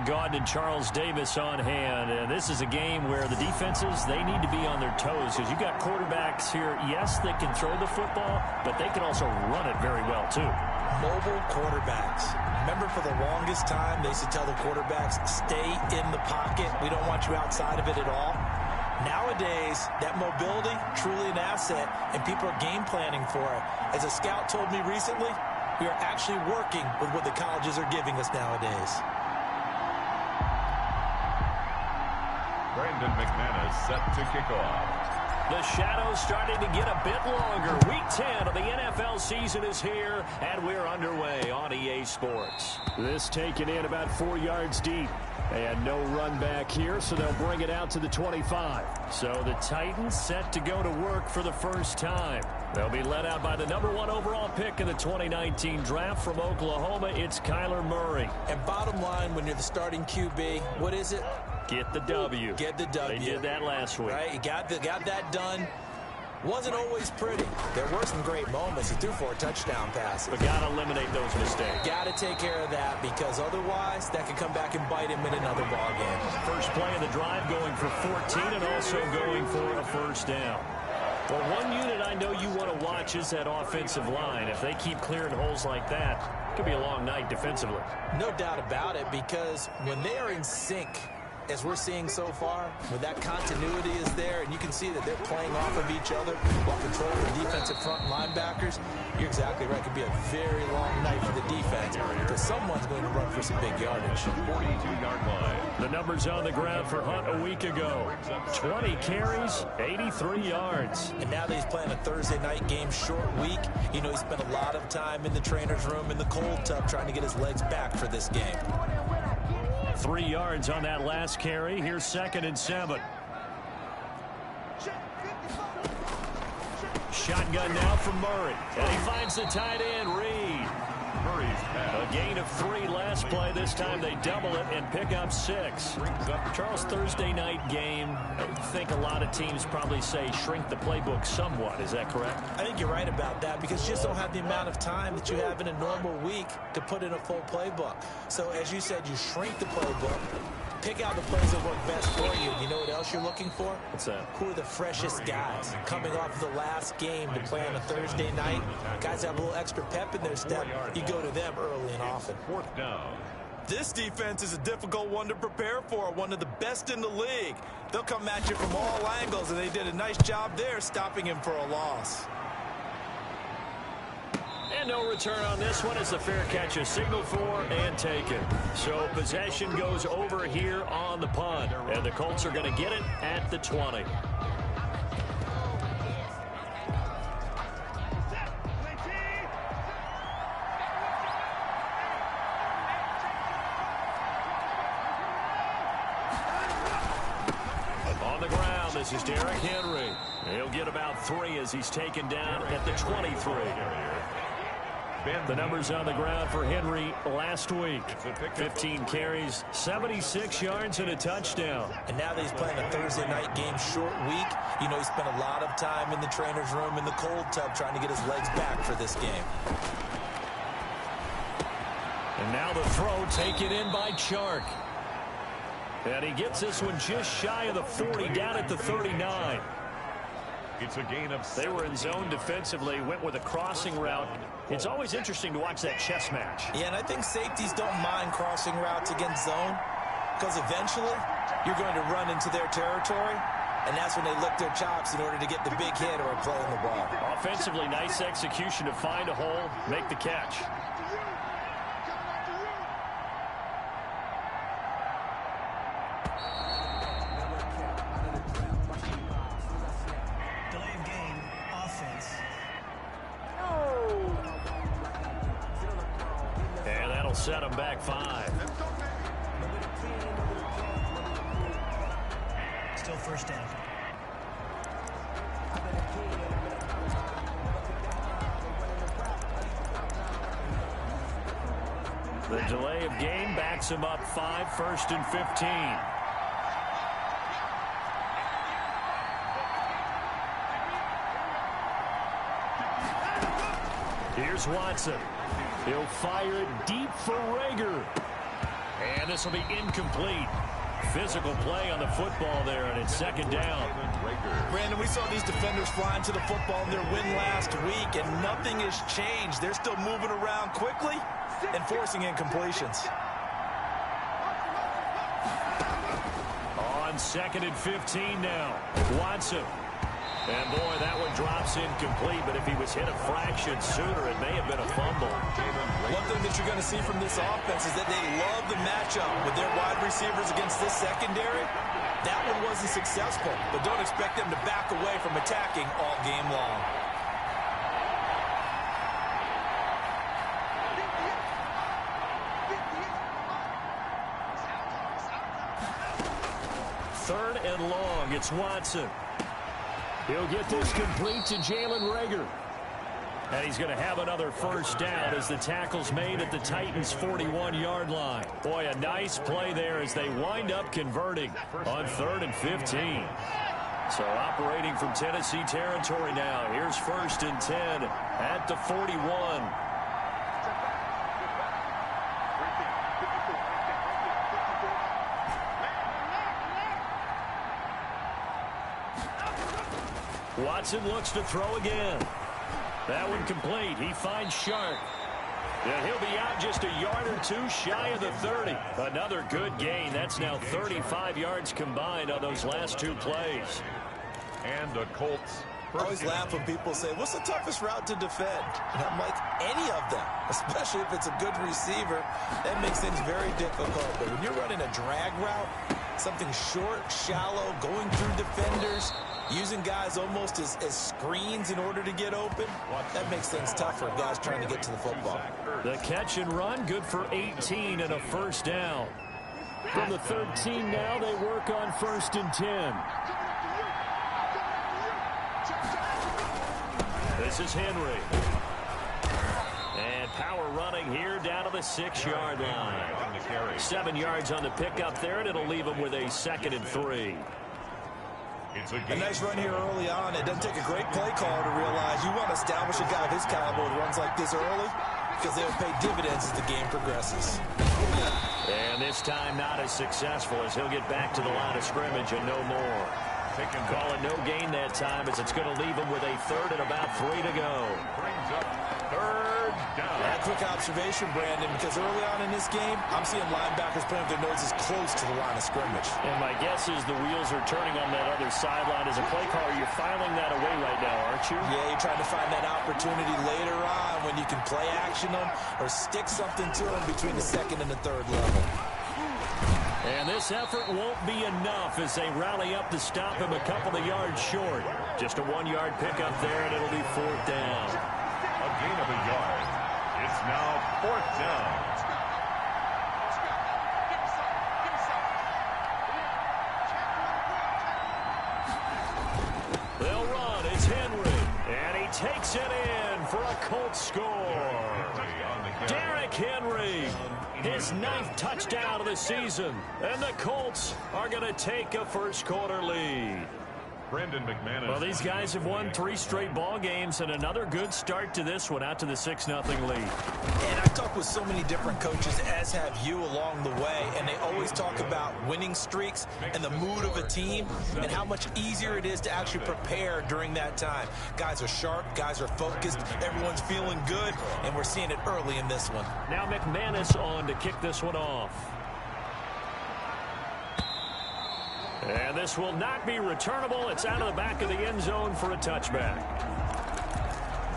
Greg Gaudet and Charles Davis on hand. And this is a game where the defenses, they need to be on their toes because you got quarterbacks here. Yes, they can throw the football, but they can also run it very well, too. Mobile quarterbacks. Remember, for the longest time, they used to tell the quarterbacks, stay in the pocket. We don't want you outside of it at all. Nowadays, that mobility, truly an asset, and people are game planning for it. As a scout told me recently, we are actually working with what the colleges are giving us nowadays. Brandon McManus set to kick off. The shadows starting to get a bit longer. Week 10 of the NFL season is here, and we're underway on EA Sports. This taken in about 4 yards deep. And no run back here, so they'll bring it out to the 25. So the Titans set to go to work for the first time. They'll be led out by the #1 overall pick in the 2019 draft from Oklahoma. It's Kyler Murray. And bottom line, when you're the starting QB, what is it? Get the W. Get the W. They did that last week. Right, you got that done. Wasn't always pretty. There were some great moments. He threw 4 touchdown passes. But got to eliminate those mistakes. Got to take care of that, because otherwise that could come back and bite him in another ball game. First play of the drive going for 14 and also going for a first down. Well, one unit I know you want to watch is that offensive line. If they keep clearing holes like that, it could be a long night defensively. No doubt about it, because when they are in sync, as we're seeing so far, when that continuity is there and you can see that they're playing off of each other while controlling the defensive front linebackers, you're exactly right. It could be a very long night for the defense because someone's going to run for some big yardage. 42-yard line. The numbers on the ground for Hunt a week ago. 20 carries, 83 yards. And now that he's playing a Thursday night game, short week, you know, he spent a lot of time in the trainer's room in the cold tub trying to get his legs back for this game. 3 yards on that last carry. Here's 2nd and 7. Shotgun now from Murray. And he finds the tight end, Reed. Murray's pass. A gain of 3 last play. This time they double it and pick up 6. Charles, Thursday night game, I think a lot of teams probably say shrink the playbook somewhat. Is that correct? I think you're right about that, because you just don't have the amount of time that you have in a normal week to put in a full playbook. So as you said, you shrink the playbook, pick out the plays that work best for you. You know what else you're looking for? What's that? Who are the freshest guys coming off the last game to play on a Thursday night? Guys have a little extra pep in their step. You go to them early and often. 4th down. This defense is a difficult one to prepare for, one of the best in the league. They'll come at you from all angles, and they did a nice job there stopping him for a loss. And no return on this one as the fair catch is signaled for and taken. So possession goes over here on the punt. And the Colts are going to get it at the 20. On the ground, this is Derrick Henry. He'll get about 3 as he's taken down at the 23. The numbers on the ground for Henry last week. 15 carries, 76 yards, and a touchdown. And now that he's playing a Thursday night game, short week, you know, he spent a lot of time in the trainer's room in the cold tub trying to get his legs back for this game. And now the throw taken in by Chark. And he gets this one just shy of the 40, down at the 39. It's a gain of 7. They were in zone defensively, went with a crossing route. It's always interesting to watch that chess match. Yeah, and I think safeties don't mind crossing routes against zone, because eventually you're going to run into their territory, and that's when they lick their chops in order to get the big hit or a play on the ball. Offensively, nice execution to find a hole, make the catch. Set him back 5. Still first down. The delay of game backs him up 5, 1st and 15. Here's Watson. He'll fire it deep for Rager. And this will be incomplete. Physical play on the football there, and it's second down. Brandon, we saw these defenders flying to the football in their win last week, and nothing has changed. They're still moving around quickly and forcing incompletions. On 2nd and 15 now. Watson. And, boy, that one drops incomplete, but if he was hit a fraction sooner, it may have been a fumble. One thing that you're going to see from this offense is that they love the matchup with their wide receivers against this secondary. That one wasn't successful, but don't expect them to back away from attacking all game long. Third and long, it's Watson. He'll get this complete to Jalen Reagor. And he's going to have another first down as the tackle's made at the Titans' 41-yard line. Boy, a nice play there as they wind up converting on 3rd and 15. So operating from Tennessee territory now. Here's 1st and 10 at the 41. Watson looks to throw again. That one complete. He finds Sharp. And he'll be out just a yard or two shy of the 30. Another good gain. That's now 35 yards combined on those last two plays. And the Colts. I always laugh when people say, what's the toughest route to defend? And I'm like, any of them, especially if it's a good receiver. That makes things very difficult. But when you're running a drag route, something short, shallow, going through defenders, using guys almost as screens in order to get open, that makes things tough for guys trying to get to the football. The catch and run, good for 18 and a first down. From the 13 now, they work on 1st and 10. This is Henry. And power running here down to the 6-yard line. 7 yards on the pickup there, and it'll leave him with a 2nd and 3. A nice run here early on. It doesn't take a great play caller to realize you want to establish a guy of his caliber with runs like this early because they'll pay dividends as the game progresses. And this time not as successful as he'll get back to the line of scrimmage and no more. Call it no gain that time as it's going to leave him with a 3rd and about 3 to go. Brings up 3rd down. That quick observation, Brandon, because early on in this game, I'm seeing linebackers playing with their noses close to the line of scrimmage. And my guess is the wheels are turning on that other sideline. As a play caller, you're filing that away right now, aren't you? Yeah, you're trying to find that opportunity later on when you can play action them or stick something to them between the 2nd and the 3rd level. And this effort won't be enough as they rally up to stop him a couple of yards short. Just a 1-yard pickup there, and it'll be 4th down. A gain of a yard. It's now 4th down. They'll run. It's Henry. And he takes it in for a Colts score. Derrick Henry. His 9th touchdown of the season. And the Colts are going to take a first-quarter lead. Brendan McManus. Well, these guys have won 3 straight ball games and another good start to this one out to the 6-0 lead. And I've talked with so many different coaches, as have you along the way, and they always talk about winning streaks and the mood of a team and how much easier it is to actually prepare during that time. Guys are sharp, guys are focused, everyone's feeling good, and we're seeing it early in this one. Now McManus on to kick this one off. And this will not be returnable. It's out of the back of the end zone for a touchback.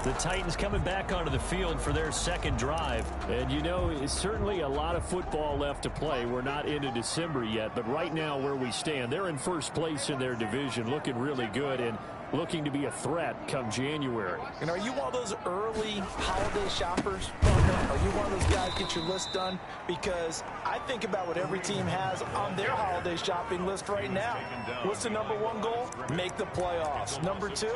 The Titans coming back onto the field for their 2nd drive. And, you know, it's certainly a lot of football left to play. We're not into December yet, but right now where we stand, they're in first place in their division, looking really good and looking to be a threat come January. And are you one of those early holiday shoppers? Are you one of those guys get your list done? Because I think about what every team has on their holiday shopping list right now. What's the #1 goal? Make the playoffs. #2,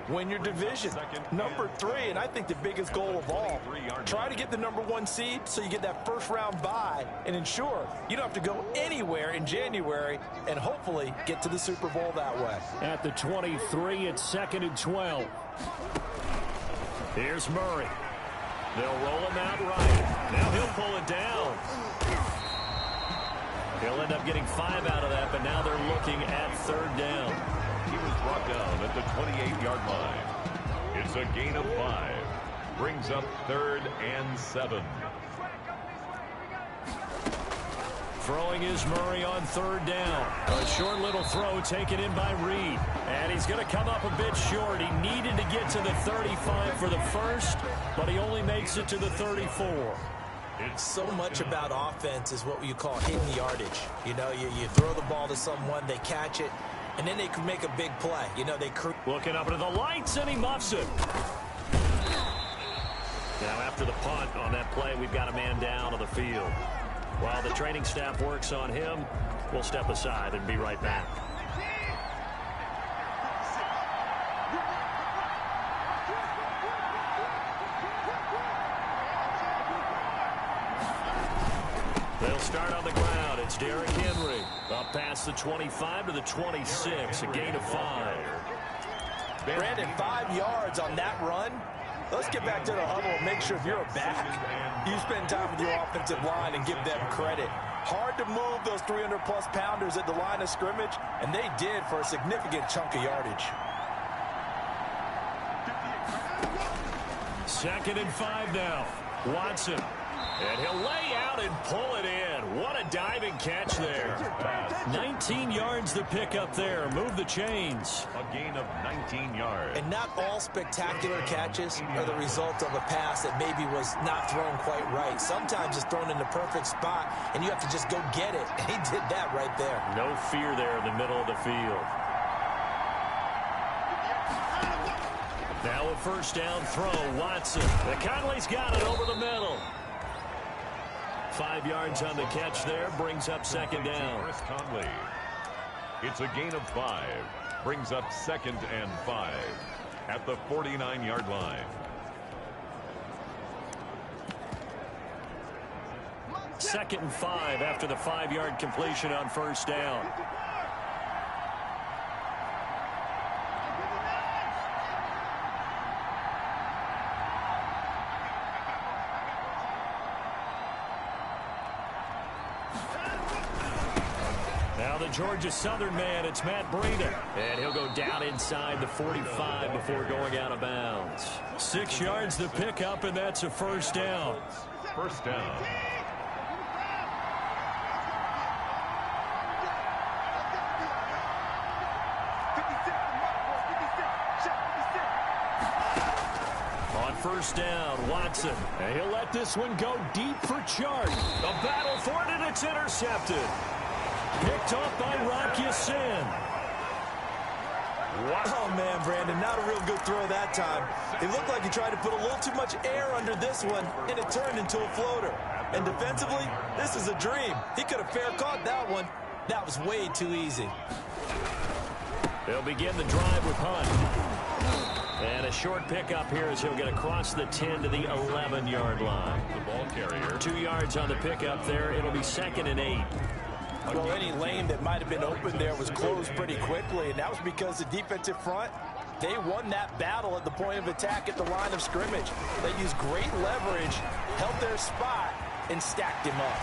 win your division. #3, and I think the biggest goal of all, try to get the #1 seed so you get that first-round bye and ensure you don't have to go anywhere in January and hopefully get to the Super Bowl that way. At the 23, it's 2nd and 12. Here's Murray. They'll roll him out right. Now he'll pull it down. He'll end up getting 5 out of that, but now they're looking at 3rd down. He was brought down at the 28-yard line. It's a gain of 5. Brings up 3rd and 7. Throwing is Murray on 3rd down. A short little throw taken in by Reed. And he's going to come up a bit short. He needed to get to the 35 for the first, but he only makes it to the 34. So much about offense is what you call hidden yardage. You know, you throw the ball to someone, they catch it, and then they can make a big play. You know, looking up into the lights, and he muffs it. Now, after the punt on that play, we've got a man down on the field. While the training staff works on him, we'll step aside and be right back. They'll start on the ground. It's Derrick Henry. Up past the 25 to the 26. A gain of 5. Brandon, 5 yards on that run. Let's get back to the huddle and make sure if you're a back, you spend time with your offensive line and give them credit. Hard to move those 300-plus pounders at the line of scrimmage, and they did for a significant chunk of yardage. 2nd and 5 now. Watson. And he'll lay out and pull it in. What a diving catch there. 19 yards to pick up there. Move the chains. A gain of 19 yards. And not all spectacular catches are the result of a pass that maybe was not thrown quite right. Sometimes it's thrown in the perfect spot, and you have to just go get it. And he did that right there. No fear there in the middle of the field. Now a 1st down throw. Watson. Conley's got it over the middle. 5 yards on the catch there. Brings up 2nd down. Chris Conley. It's a gain of 5. Brings up 2nd and 5 at the 49-yard line. 2nd and 5 after the 5-yard completion on 1st down. Now the Georgia Southern man, it's Matt Breida. And he'll go down inside the 45 before going out of bounds. 6 yards to pick up, and that's a 1st down. 1st down. On 1st down, Watson. And he'll let this one go deep for Chart. A battle for it, and it's intercepted. Picked off by Rock Ya-Sin. Oh, man, Brandon, not a real good throw that time. It looked like he tried to put a little too much air under this one, and it turned into a floater. And defensively, this is a dream. He could have fair caught that one. That was way too easy. They'll begin the drive with Hunt. And a short pickup here as he'll get across the 10 to the 11-yard line. The ball carrier. 2 yards on the pickup there. It'll be 2nd and 8. Well, any lane that might have been open there was closed pretty quickly, and that was because the defensive front, they won that battle at the point of attack at the line of scrimmage. They used great leverage, held their spot, and stacked him up.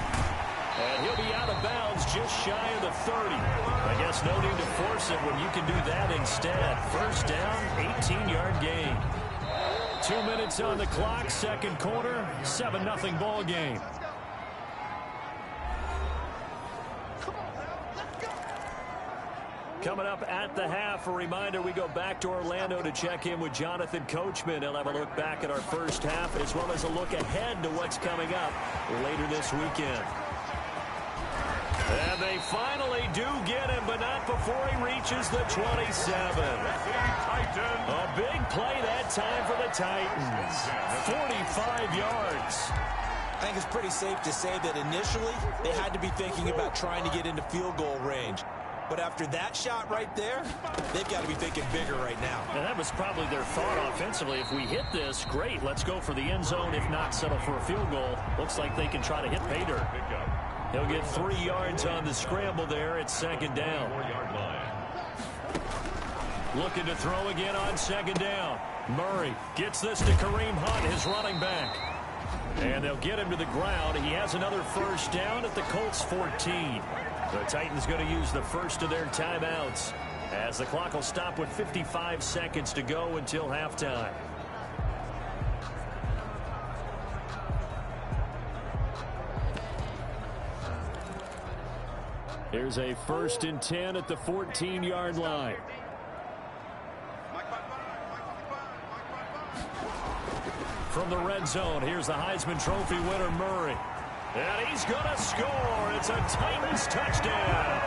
And he'll be out of bounds just shy of the 30. I guess no need to force it when you can do that instead. 1st down, 18-yard gain. 2 minutes on the clock, 2nd quarter, 7-0 ball game. Coming up at the half, a reminder, we go back to Orlando to check in with Jonathan Coachman. He'll have a look back at our first half as well as a look ahead to what's coming up later this weekend. And they finally do get him, but not before he reaches the 27. A big play that time for the Titans. 45 yards. I think it's pretty safe to say that initially they had to be thinking about trying to get into field goal range. But after that shot right there, they've got to be thinking bigger right now. And that was probably their thought offensively. If we hit this, great. Let's go for the end zone. If not, settle for a field goal. Looks like they can try to hit pay dirt. He'll get 3 yards on the scramble there at 2nd down. 4-yard line. Looking to throw again on 2nd down. Murray gets this to Kareem Hunt, his running back. And they'll get him to the ground. He has another first down at the Colts 14. The Titans going to use the first of their timeouts as the clock will stop with 55 seconds to go until halftime. Here's a 1st and 10 at the 14-yard line. From the red zone, here's the Heisman Trophy winner, Murray. And he's going to score. It's a Titans touchdown.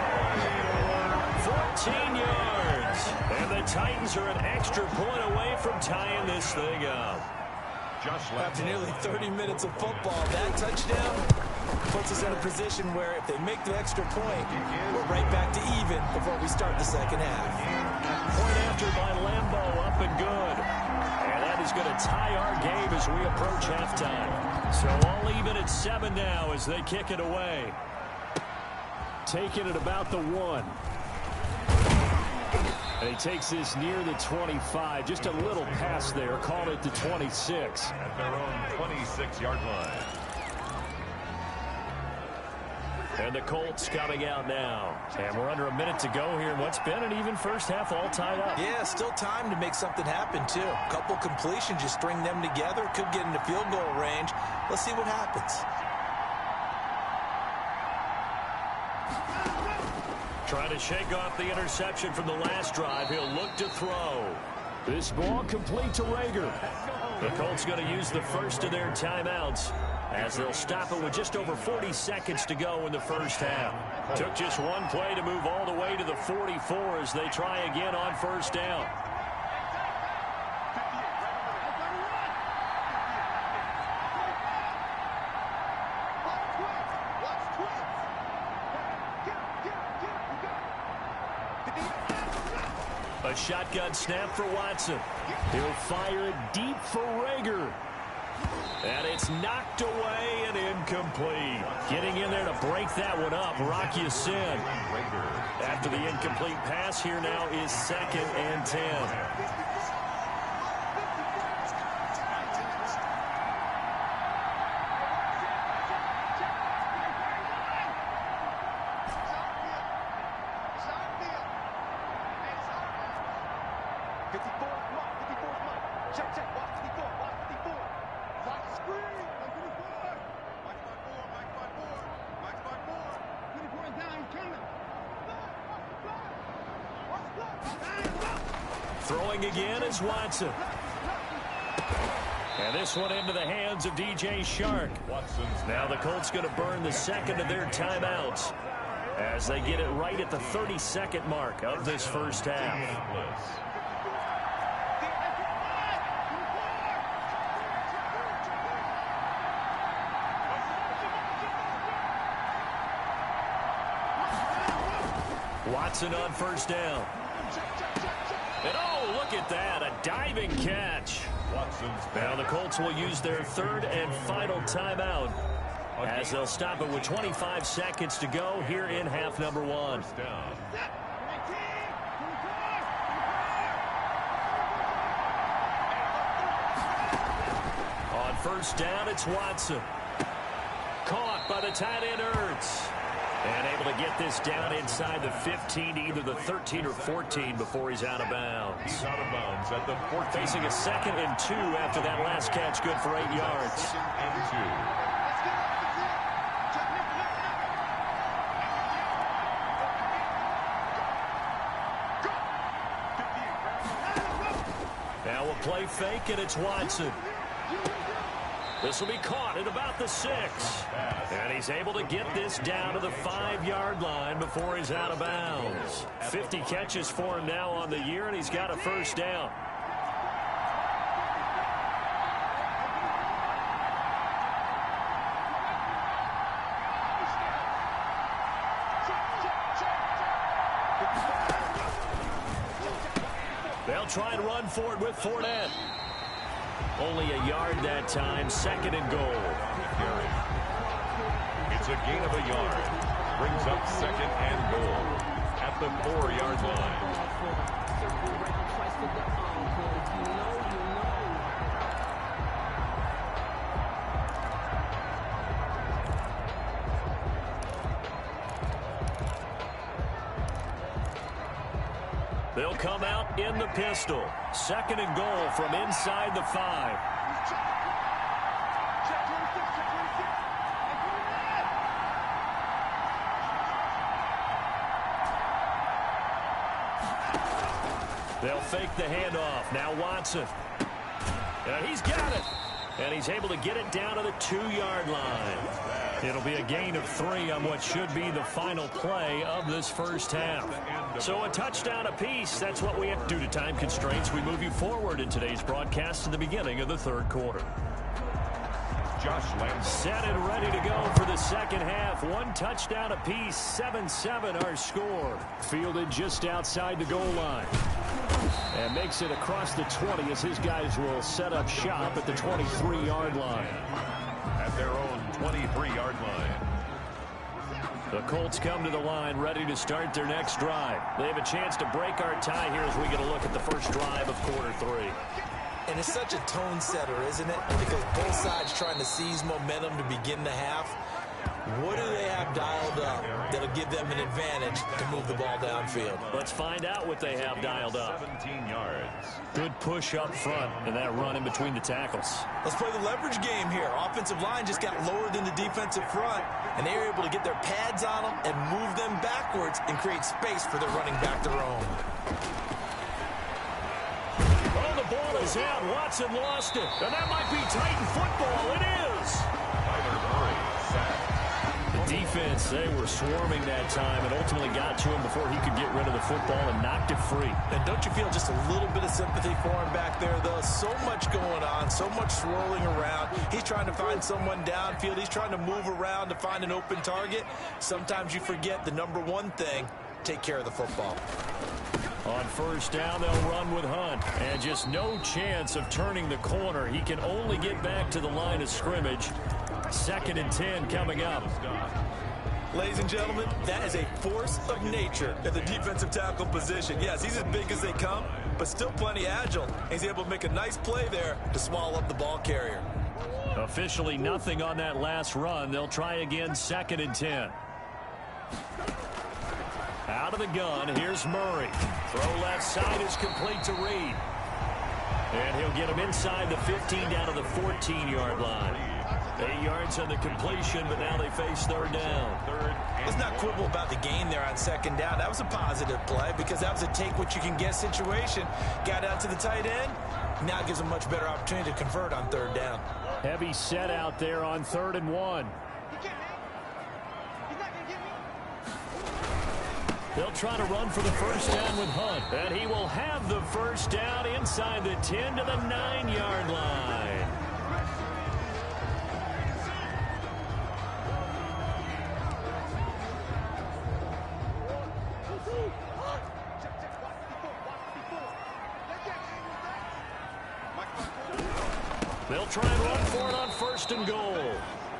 14 yards. And the Titans are an extra point away from tying this thing up. After nearly 30 minutes of football, that touchdown puts us in a position where if they make the extra point, we're right back to even before we start the second half. Point after by Lambeau, up and good. And that is going to tie our game as we approach halftime. So all even at 7 now as they kick it away. Taking it about the 1. And he takes this near the 25. Just a little pass there. Called it the 26. At their own 26-yard line. And the Colts coming out now. And we're under a minute to go here in what's been an even first half, all tied up. Yeah, still time to make something happen, too. A couple completions, just string them together. Could get into field goal range. Let's see what happens. Trying to shake off the interception from the last drive. He'll look to throw. This ball complete to Rager. The Colts going to use the first of their timeouts as they'll stop it with just over 40 seconds to go in the first half. Took just one play to move all the way to the 44 as they try again on first down. A shotgun snap for Watson. He'll fire it deep for Rager. And it's knocked away and incomplete. Getting in there to break that one up, Rock Ya-Sin. After the incomplete pass, here now is 2nd and 10. Throwing again is Watson. And this one into the hands of DJ Shark. Now the Colts going to burn the second of their timeouts as they get it right at the 32nd mark of this first half. Watson on first down. And oh, look at that, a diving catch. Now the Colts will use their 3rd and final timeout as they'll stop it with 25 seconds to go here in half number 1. On first down, it's Watson. Caught by the tight end Ertz. And able to get this down inside the 15, either the 13 or 14 before he's out of bounds. He's out of bounds at the 14. Facing a 2nd and 2 after that last catch, good for 8 yards. 2nd and 2. Now we'll play fake, and it's Watson. This will be caught at about the 6. And he's able to get this down to the 5-yard line before he's out of bounds. 50 catches for him now on the year, and he's got a first down. They'll try and run for it with Fournette. Only a yard that time, 2nd and goal. It's a gain of a yard. Brings up 2nd and goal at the 4-yard line. They'll come out in the pistol. 2nd and goal from inside the 5. They'll fake the handoff. Now Watson. And he's got it. And he's able to get it down to the 2-yard line. It'll be a gain of 3 on what should be the final play of this first half. So a touchdown apiece. That's what we have. Due to time constraints, we move you forward in today's broadcast to the beginning of the 3rd quarter. Set and ready to go for the 2nd half. 1 touchdown apiece. 7-7 our score. Fielded just outside the goal line. And makes it across the 20 as his guys will set up shop at the 23-yard line. At their own 23-yard line. The Colts come to the line ready to start their next drive. They have a chance to break our tie here as we get a look at the first drive of quarter 3. And it's such a tone setter, isn't it? Because both sides trying to seize momentum to begin the half. What do they have dialed up that'll give them an advantage to move the ball downfield? Let's find out what they have dialed up. 17 yards. Good push up front and that run in between the tackles. Let's play the leverage game here. Offensive line just got lower than the defensive front, and they were able to get their pads on them and move them backwards and create space for their running back to roam. Oh, the ball is out. Watson lost it. And that might be Titan football. It is. Tyler Murray sacked. Defense, they were swarming that time and ultimately got to him before he could get rid of the football and knocked it free. And don't you feel just a little bit of sympathy for him back there, though? So much going on, so much swirling around. He's trying to find someone downfield. He's trying to move around to find an open target. Sometimes you forget the number one thing, take care of the football. On first down, they'll run with Hunt. And just no chance of turning the corner. He can only get back to the line of scrimmage. 2nd and 10 coming up. Ladies and gentlemen, that is a force of nature at the defensive tackle position. Yes, he's as big as they come, but still plenty agile. He's able to make a nice play there to swallow up the ball carrier. Officially nothing on that last run. They'll try again 2nd and 10. Out of the gun, here's Murray. Throw left side is complete to Reed. And he'll get him inside the 15 down to the 14-yard line. 8 yards on the completion, but now they face 3rd down. Let's not quibble about the gain there on 2nd down. That was a positive play because that was a take-what-you-can-get situation. Got out to the tight end. Now it gives them a much better opportunity to convert on 3rd down. Heavy set out there on 3rd and 1. They'll try to run for the first down with Hunt. And he will have the first down inside the 10 to the 9-yard line. They'll try and run for it on 1st and goal.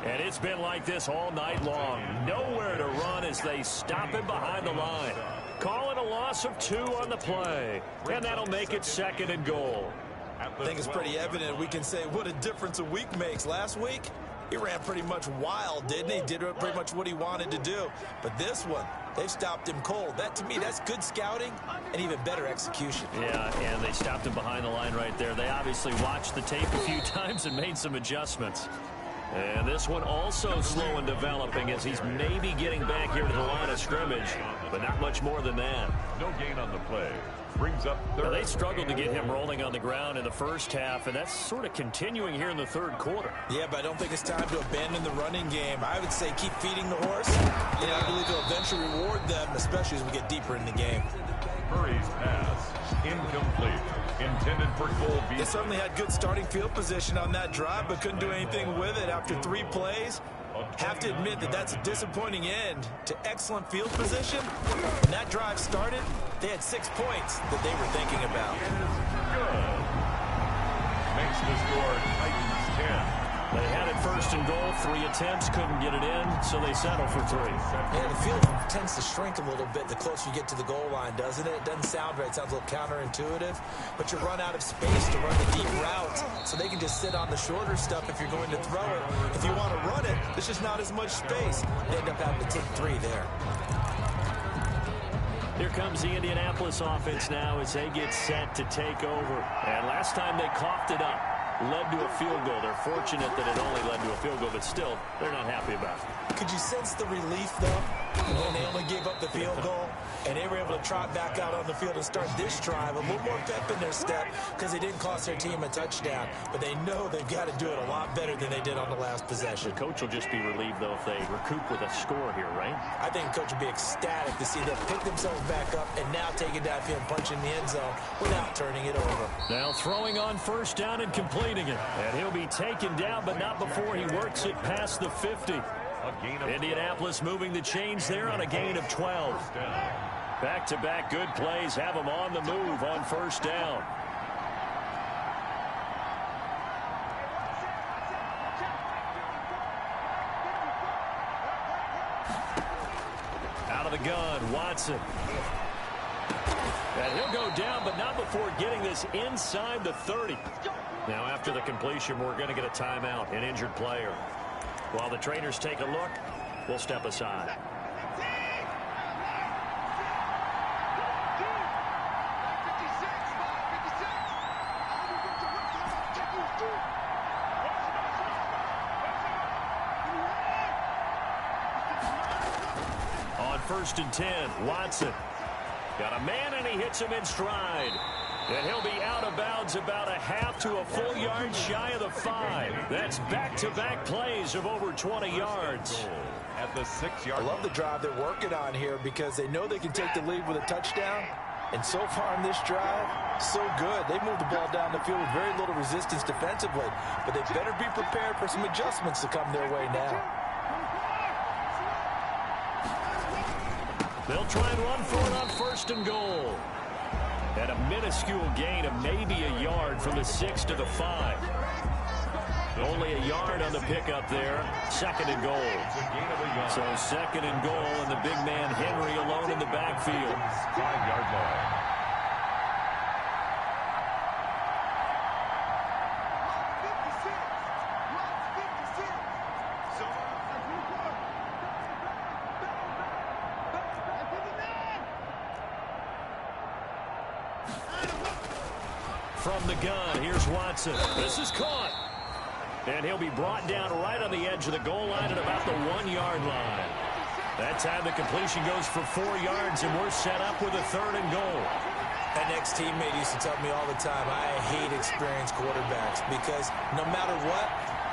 And it's been like this all night long. Nowhere to run as they stop him behind the line. Calling a loss of 2 on the play. And that'll make it 2nd and goal. I think it's pretty evident. We can say what a difference a week makes. Last week, he ran pretty much wild, didn't he? Did pretty much what he wanted to do. But this one, they've stopped him cold. That, to me, that's good scouting and even better execution. Yeah, and they stopped him behind the line right there. They obviously watched the tape a few times and made some adjustments. And this one also slow in developing as he's maybe getting back here to the line of scrimmage, but not much more than that. No gain on the play. Brings up 3rd. Now, they struggled to get him rolling on the ground in the first half, and that's sort of continuing here in the 3rd quarter. Yeah, but I don't think it's time to abandon the running game. I would say keep feeding the horse. And I believe it'll eventually reward them, especially as we get deeper in the game. Murray's pass incomplete. Intended for goal. They certainly had good starting field position on that drive, but couldn't do anything with it after 3 plays. Have to admit that that's a disappointing end to excellent field position. When that drive started, they had 6 points that they were thinking about. Good. Makes the score Titans 10. They had it 1st and goal, 3 attempts, couldn't get it in, so they settle for 3. Yeah, the field tends to shrink a little bit the closer you get to the goal line, doesn't it? It doesn't sound right. It sounds a little counterintuitive, but you run out of space to run the deep route, so they can just sit on the shorter stuff if you're going to throw it. If you want to run it, there's just not as much space. They end up having to take 3 there. Here comes the Indianapolis offense now as they get set to take over. And last time they coughed it up, led to a field goal. They're fortunate that it only led to a field goal, but still, they're not happy about it. Could you sense the relief, though, when they only gave up the field goal and they were able to trot back out on the field and start this drive a little more pep in their step because they didn't cost their team a touchdown, but they know they've got to do it a lot better than they did on the last possession. The coach will just be relieved, though, if they recoup with a score here, right? I think the coach will be ecstatic to see them pick themselves back up and now take it downfield and punch in the end zone without turning it over. Now throwing on first down and completing it. And he'll be taken down, but not before he works it past the 50. Indianapolis moving the chains there on a gain of 12. Back-to-back good plays have them on the move on first down. Out of the gun, Watson. And he'll go down, but not before getting this inside the 30. Now, after the completion, we're going to get a timeout, an injured player. While the trainers take a look, we'll step aside. On 1st and 10, Watson. Got a man, and he hits him in stride. And he'll be out of bounds about a half to a full yard shy of the 5. That's back-to-back plays of over 20 yards. At the 6-yard I love the drive they're working on here because they know they can take the lead with a touchdown. And so far in this drive, so good. They moved the ball down the field with very little resistance defensively. But they better be prepared for some adjustments to come their way now. They'll try and run for it on 1st and goal. And a minuscule gain of maybe a yard from the 6 to the 5. Only a yard on the pickup there. 2nd and goal. So 2nd and goal, and the big man Henry alone in the backfield. 5-yard line. From the gun, here's Watson. This is caught. And he'll be brought down right on the edge of the goal line at about the 1-yard line. That time the completion goes for 4 yards, and we're set up with a 3rd and goal. An ex-teammate used to tell me all the time, I hate experienced quarterbacks because no matter what,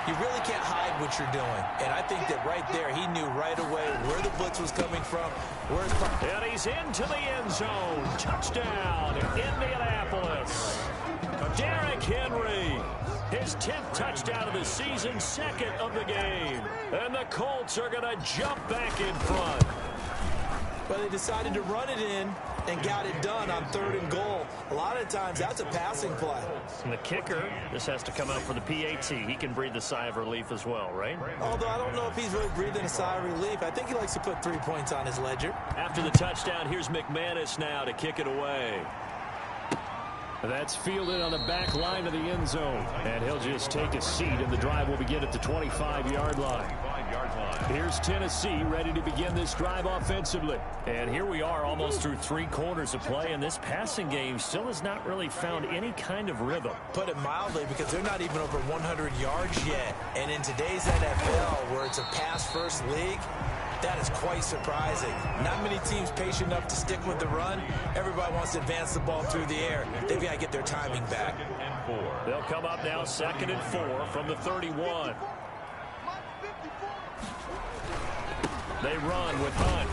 you really can't hide what you're doing. And I think that right there, he knew right away where the blitz was coming from. And he's into the end zone. Touchdown, Indianapolis. Derrick Henry, his 10th touchdown of the season, 2nd of the game. And the Colts are going to jump back in front. Well, they decided to run it in and got it done on 3rd and goal. A lot of times, that's a passing play. And the kicker, this has to come out for the PAT. He can breathe a sigh of relief as well, right? Although I don't know if he's really breathing a sigh of relief. I think he likes to put 3 points on his ledger. After the touchdown, here's McManus now to kick it away. That's fielded on the back line of the end zone. And he'll just take a seat, and the drive will begin at the 25-yard line. Here's Tennessee ready to begin this drive offensively. And here we are almost through 3 quarters of play, and this passing game still has not really found any kind of rhythm. Put it mildly, because they're not even over 100 yards yet. And in today's NFL, where it's a pass-first league, that is quite surprising. Not many teams patient enough to stick with the run. Everybody wants to advance the ball through the air. They've got to get their timing back. They'll come up now 2nd and 4 from the 31. They run with Hunt.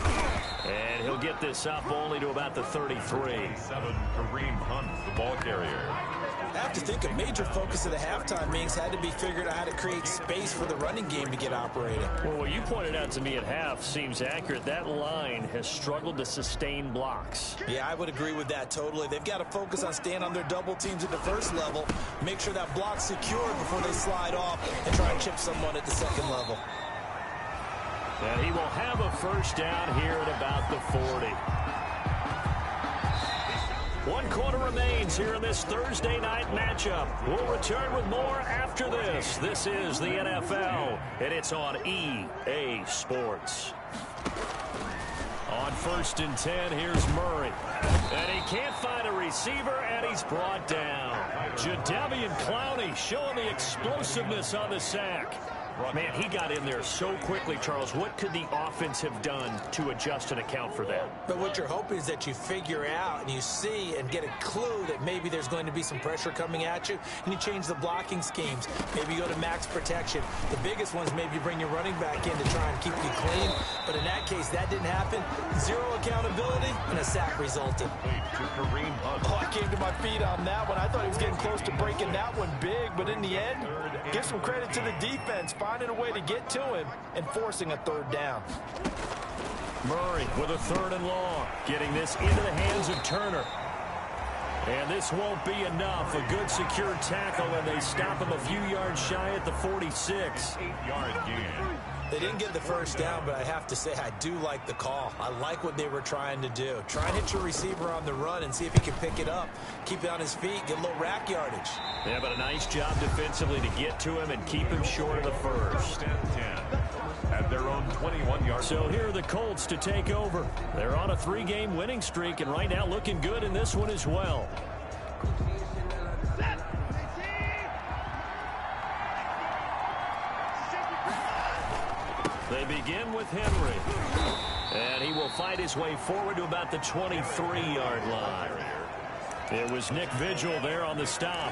And he'll get this up only to about the 33. 7, Kareem Hunt, the ball carrier. I have to think a major focus of the halftime meetings had to be figured out how to create space for the running game to get operating. Well, what you pointed out to me at half seems accurate. That line has struggled to sustain blocks. Yeah, I would agree with that totally. They've got to focus on staying on their double teams at the first level, make sure that block's secured before they slide off and try and chip someone at the second level. And he will have a first down here at about the 40. 1 quarter remains here in this Thursday night matchup. We'll return with more after this. This is the NFL, and it's on EA Sports. On 1st and 10. Here's Murray. And he can't find a receiver, and he's brought down. Jadeveon Clowney showing the explosiveness on the sack. Man, he got in there so quickly, Charles. What could the offense have done to adjust and account for that? But what you're hoping is that you figure out and you see and get a clue that maybe there's going to be some pressure coming at you, and you change the blocking schemes. Maybe you go to max protection. The biggest ones, maybe you bring your running back in to try and keep you clean. But in that case, that didn't happen. Zero accountability, and a sack resulted. Oh, I came to my feet on that one. I thought he was getting close to breaking that one big, but in the end, give some credit to the defense, finding a way to get to him and forcing a 3rd down. Murray with a 3rd and long, getting this into the hands of Turner. And this won't be enough. A good secure tackle, and they stop him a few yards shy at the 46. 8-yard gain. They didn't get the 1st down, but I have to say I do like the call. I like what they were trying to do. Try and hit your receiver on the run and see if he can pick it up. Keep it on his feet, get a little rack yardage. Yeah, but a nice job defensively to get to him and keep him short of the 1st. 10 at their own 21-yard. So here are the Colts to take over. They're on a 3-game winning streak, and right now looking good in this one as well. They begin with Henry. And he will fight his way forward to about the 23-yard line. It was Nick Vigil there on the stop.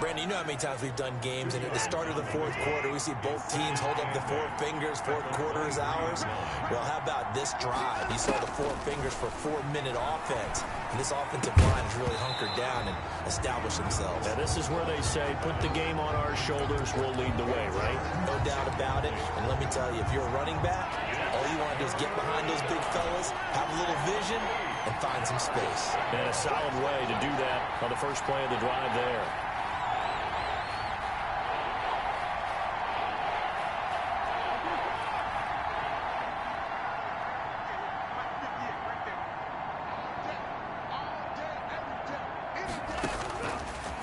Brandon, you know how many times we've done games, and at the start of the 4th quarter, we see both teams hold up the 4 fingers, 4th quarter is ours. Well, how about this drive? You saw the 4 fingers for 4-minute offense, and this offensive line has really hunkered down and established themselves. Now, this is where they say, put the game on our shoulders, we'll lead the way, right? No doubt about it, and let me tell you, if you're a running back, all you want to do is get behind those big fellas, have a little vision, and find some space. And a solid way to do that on the first play of the drive there.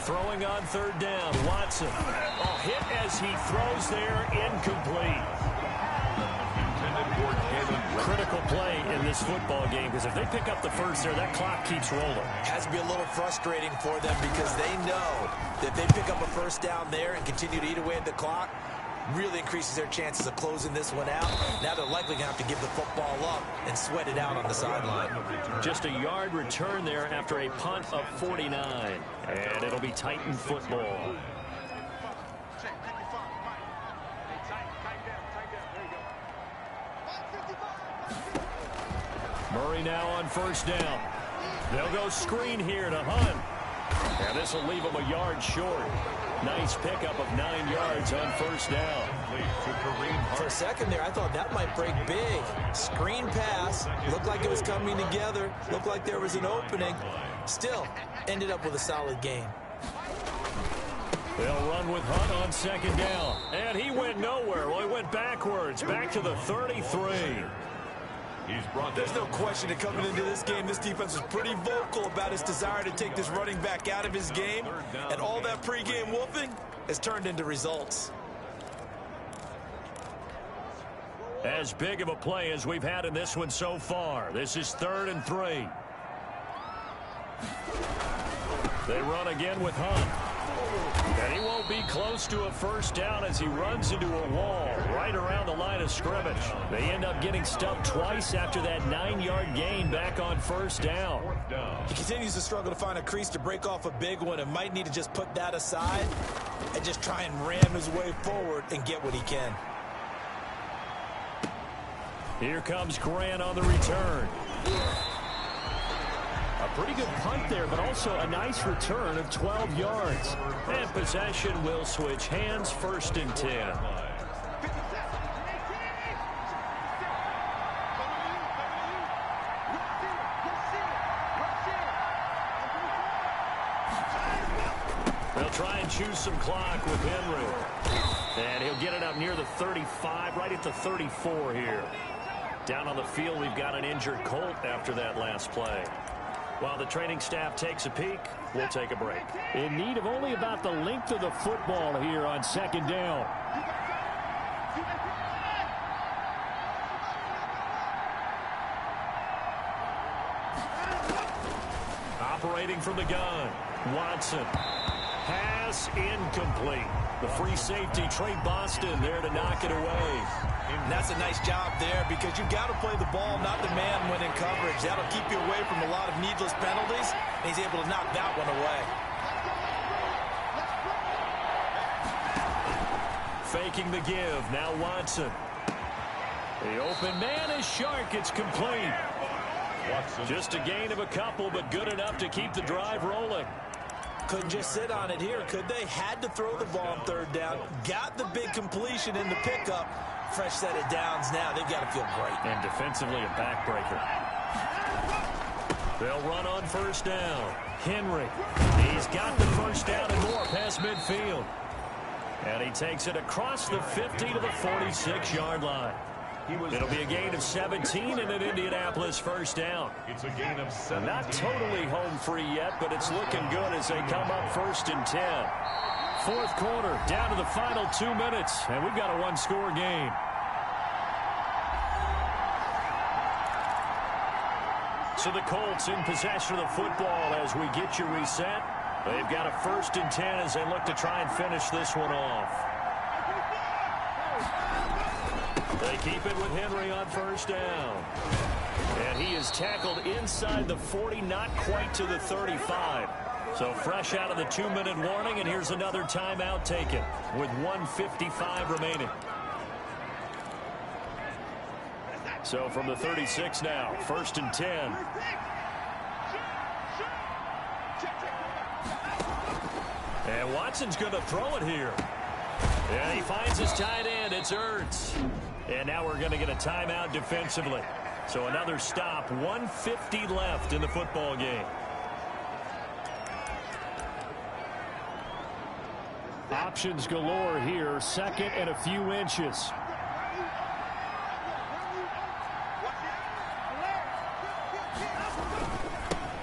Throwing on 3rd down, Watson. Oh, hit as he throws there, incomplete. Critical play in this football game, because if they pick up the 1st there, that clock keeps rolling. Has to be a little frustrating for them because they know that if they pick up a 1st down there and continue to eat away at the clock, really increases their chances of closing this one out. Now they're likely going to have to give the football up and sweat it out on the sideline. Just a yard return there after a punt of 49. And it'll be Titan football. Murray now on 1st down. They'll go screen here to Hunt. And this will leave him a yard short. Nice pickup of 9 yards on 1st down. For a second there, I thought that might break big. Screen pass. Looked like it was coming together. Looked like there was an opening. Still, ended up with a solid game. They'll run with Hunt on 2nd down. And he went nowhere. Well, he went backwards. Back to the 33. There's no question that coming into this game, this defense was pretty vocal about its desire to take this running back out of his game. And all that pregame wolfing has turned into results. As big of a play as we've had in this one so far. This is 3rd and 3. They run again with Hunt. And he won't be close to a 1st down as he runs into a wall right around the line of scrimmage. They end up getting stumped twice after that 9-yard gain back on 1st down. He continues to struggle to find a crease to break off a big one and might need to just put that aside and just try and ram his way forward and get what he can. Here comes Grant on the return. A pretty good punt there, but also a nice return of 12 yards. And possession will switch hands, 1st and 10. They'll try and choose some clock with Henry. And he'll get it up near the 35, right at the 34 here. Down on the field, we've got an injured Colt after that last play. While the training staff takes a peek, we'll take a break. In need of only about the length of the football here on 2nd down. operating from the gun. Watson. Pass incomplete. The free safety, Trey Boston, there to knock it away. And that's a nice job there because you've got to play the ball, not the man when in coverage. That'll keep you away from a lot of needless penalties, and he's able to knock that one away. Faking the give. Now Watson. The open man is Shark. It's complete. Watson. Just a gain of a couple, but good enough to keep the drive rolling. Couldn't just sit on it here, could they? Had to throw the ball on third down. Got the big completion in the pickup. Fresh set of downs now. They've got to feel great. And defensively a backbreaker. They'll run on first down. Henry. He's got the first down and more past midfield. And he takes it across the 50 to the 46-yard line. It'll be a gain of 17 and an Indianapolis first down. It's a gain of 17. Not totally home free yet, but it's looking good as they come up first and 10. Fourth quarter, down to the final 2 minutes, and we've got a one-score game. So the Colts in possession of the football as we get you reset. They've got a first and 10 as they look to try and finish this one off. They keep it with Henry on first down. And he is tackled inside the 40, not quite to the 35. So fresh out of the 2-minute warning, and here's another timeout taken with 1:55 remaining. So from the 36 now, first and 10. And Watson's going to throw it here. And he finds his tight end. It's Ertz. And now we're going to get a timeout defensively. So another stop. 1:50 left in the football game. Options galore here. Second and a few inches.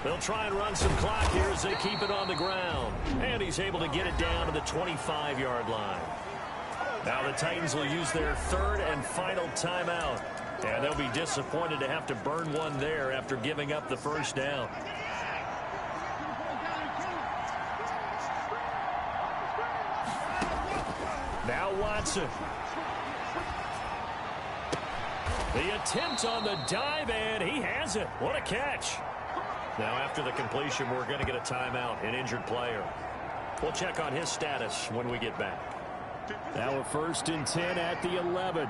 They'll try and run some clock here as they keep it on the ground. And he's able to get it down to the 25-yard line. Now the Titans will use their third and final timeout. And they'll be disappointed to have to burn one there after giving up the first down. Now Watson. The attempt on the dive, and he has it. What a catch. Now after the completion, we're going to get a timeout, an injured player. We'll check on his status when we get back. Now a first and 10 at the 11.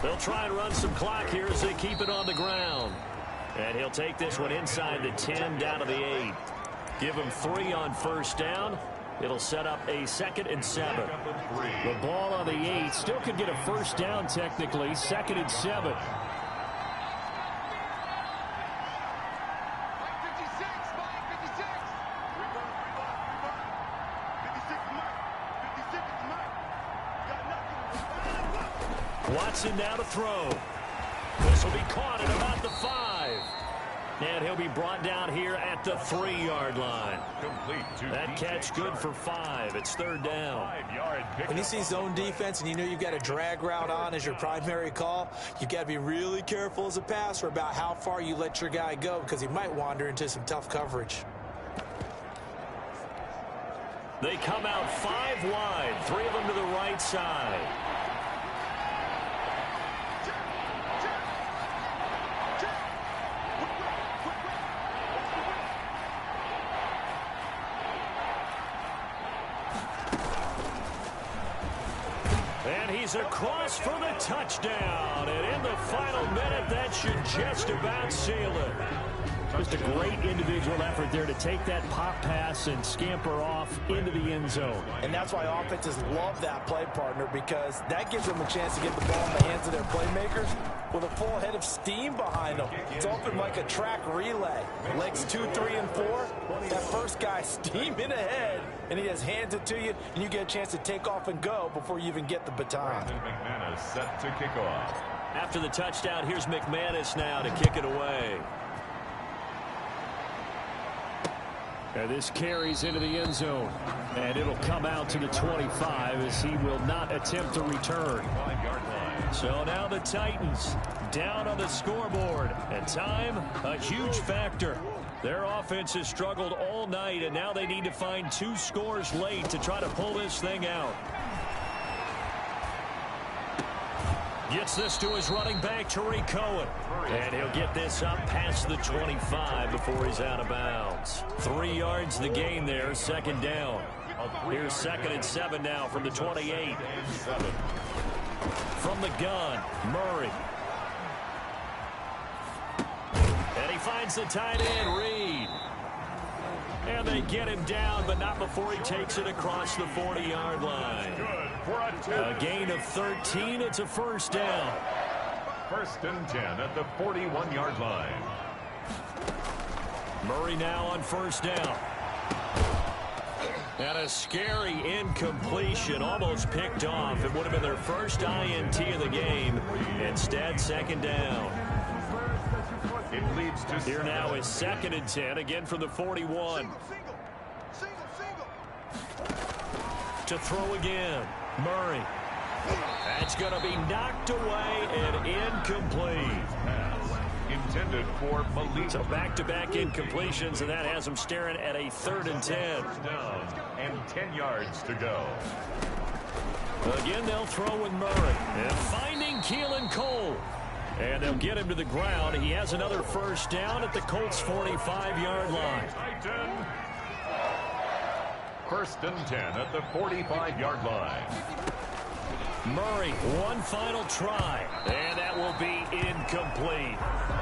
They'll try and run some clock here as they keep it on the ground. And he'll take this one inside the 10 down to the 8. Give him 3 on first down. It'll set up a 2nd and 7. The ball on the 8 still could get a first down technically. 2nd and 7. Watson now to throw. This will be caught at about the 5. And he'll be brought down here at the 3-yard line. That catch good for 5. It's third down. When you see zone defense and you know you've got a drag route on as your primary call, you've got to be really careful as a passer about how far you let your guy go because he might wander into some tough coverage. They come out 5 wide, 3 of them to the right side. And he's across for the touchdown. And in the final minute, that should just about seal it. Just a great individual effort there to take that pop pass and scamper off into the end zone. And that's why offenses love that play, partner, because that gives them a chance to get the ball in the hands of their playmakers with a full head of steam behind them. It's often like a track relay. Legs 2, 3, and 4. That first guy steaming ahead, and he just hands it to you, and you get a chance to take off and go before you even get the baton. McManus set to kick off. After the touchdown, here's McManus now to kick it away. And this carries into the end zone. And it'll come out to the 25 as he will not attempt to return. So now the Titans down on the scoreboard. And time, a huge factor. Their offense has struggled all night, and now they need to find 2 scores late to try to pull this thing out. Gets this to his running back, Tariq Cohen. And he'll get this up past the 25 before he's out of bounds. 3 yards the gain there, second down. Here's 2nd and 7 now from the 28. From the gun, Murray. And he finds the tight end, Reed. And they get him down, but not before he takes it across the 40-yard line. A gain of 13. It's a first down. 1st and 10 at the 41-yard line. Murray now on first down. And a scary incompletion, almost picked off. It would have been their first INT of the game. Instead, second down. It leads to here now is 2nd and 10, again from the 41. To throw again, Murray. That's going to be knocked away and incomplete. Intended for Malik. So back-to-back incompletions, and that has them staring at a 3rd and 10. Down and 10 yards to go. Again, they'll throw with Murray. And finding Keelan Cole. And they'll get him to the ground. He has another first down at the Colts' 45-yard line. 1st and 10 at the 45-yard line. Murray, one final try. And that will be incomplete,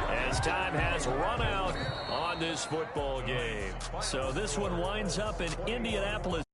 as time has run out on this football game. So this one winds up in Indianapolis.